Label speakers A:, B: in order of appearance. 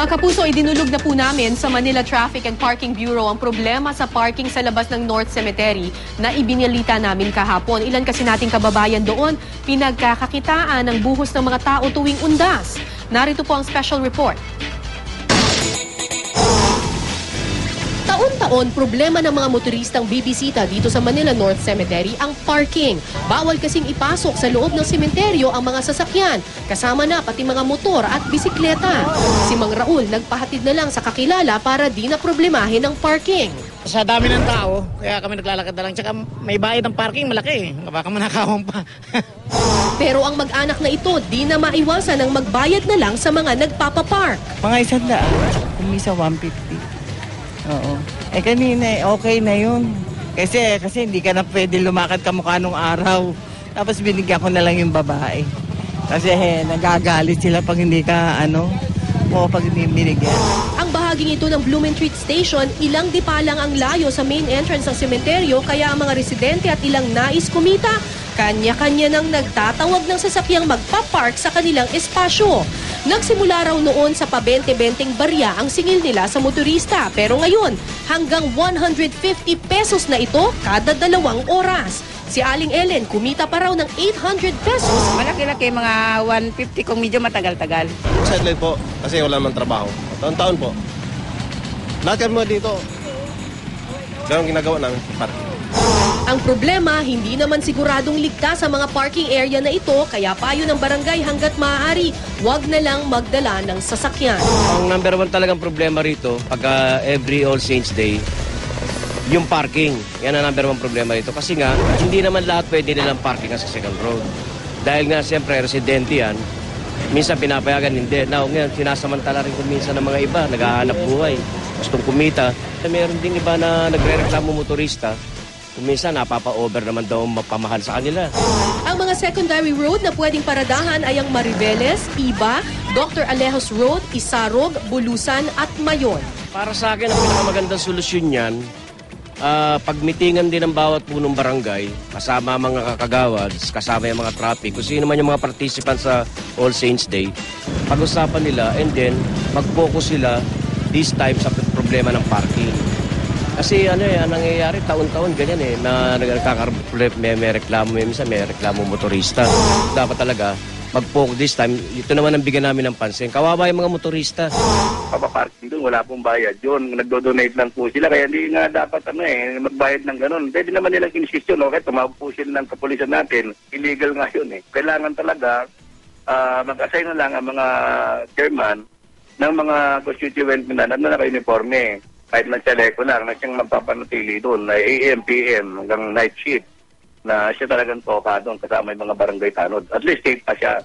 A: Mga kapuso, idinulog na po namin sa Manila Traffic and Parking Bureau ang problema sa parking sa labas ng North Cemetery na ibinalita namin kahapon. Ilan kasi nating kababayan doon pinagkakakitaan ng buhos ng mga tao tuwing undas. Narito po ang special report. Taon-taon, problema ng mga motoristang bibisita dito sa Manila North Cemetery ang parking. Bawal kasing ipasok sa loob ng sementeryo ang mga sasakyan, kasama na pati mga motor at bisikleta. Si Mang Raul nagpahatid na lang sa kakilala para di na problemahin ang parking.
B: Sa dami ng tao, kaya kami naglalakad na lang. Tsaka may bayad ng parking, malaki. Baka manakawang pa.
A: Pero ang mag-anak na ito, di na maiwasan ang magbayad na lang sa mga nagpapapark.
C: Mga 100, kumisa 150. Oo. Kanina, okay na yun. Kasi hindi ka na pwede lumakad kamukha nung araw. Tapos binigyan ko na lang yung babae. Kasi nagagalit sila pag hindi ka, pag hindi binigyan.
A: Ang bahaging ito ng Blumentritt Station, ilang dipa lang ang layo sa main entrance ng sementeryo, kaya ang mga residente at ilang nais kumita, kanya-kanya nang nagtatawag ng sasakyang magpapark sa kanilang espasyo. Nagsimula raw noon sa pa-20-20 barya ang singil nila sa motorista. Pero ngayon, hanggang 150 pesos na ito kada 2 oras. Si Aling Ellen, kumita pa raw ng 800 pesos.
D: Malaki-laki, mga 150 kung medyo matagal-tagal.
E: Sideline po, kasi wala naman trabaho. Taon-taon po. Lahat kami dito. Ganun ginagawa ng parking.
A: Ang problema, hindi naman siguradong ligtas sa mga parking area na ito, kaya payo ng barangay hanggat maaari, wag na lang magdala ng sasakyan.
F: Ang number 1 talagang problema rito, pag every All Saints Day, yung parking. Yan ang number 1 problema rito. Kasi nga, hindi naman lahat pwede nilang parking sa second road. Dahil nga, siyempre, residente yan, minsan pinapayagan, hindi. Now, ngayon, sinasamantala rin kung minsan ng mga iba, naghahanap buhay, gustong kumita. Meron ding iba na nagre-reklamo motorista, kung minsan napapa-over naman daw mapamahal sa kanila.
A: Ang mga secondary road na pwedeng paradahan ay ang Mariveles, Iba, Dr. Alejos Road, Isarog, Bulusan at Mayon.
F: Para sa akin, ang pinakamagandang solusyon niyan, pagmitingan din ng bawat punong barangay, kasama mga kakagawads, kasama yung mga traffic, kung sino man yung mga participants sa All Saints Day, pag-usapan nila and then mag-focus sila this time sa problema ng parking. Kasi ang nangyayari taon-taon ganyan na may reklamo, minsan may reklamo motorista. Dapat talaga mag-focus this time. Ito naman ang bigyan namin ng pansin. Kawawa yung mga motorista.
G: Papaparking doon, wala pong bayad yun. Nagdo-donate lang po sila. Kaya hindi nga dapat magbayad ng ganun. Pwede naman nilang insist yun. Okay, tumawag po sila ng kapulisan natin. Illegal nga yun . Kailangan talaga mag-assign na lang ang mga chairman ng mga constituent na naka-uniforme. Kahit na chaleco lang, na siyang magpapanatili doon, na AM, PM, hanggang night shift, na siya talagang toka doon kasama yung mga barangay tanod. At least safe pa siya.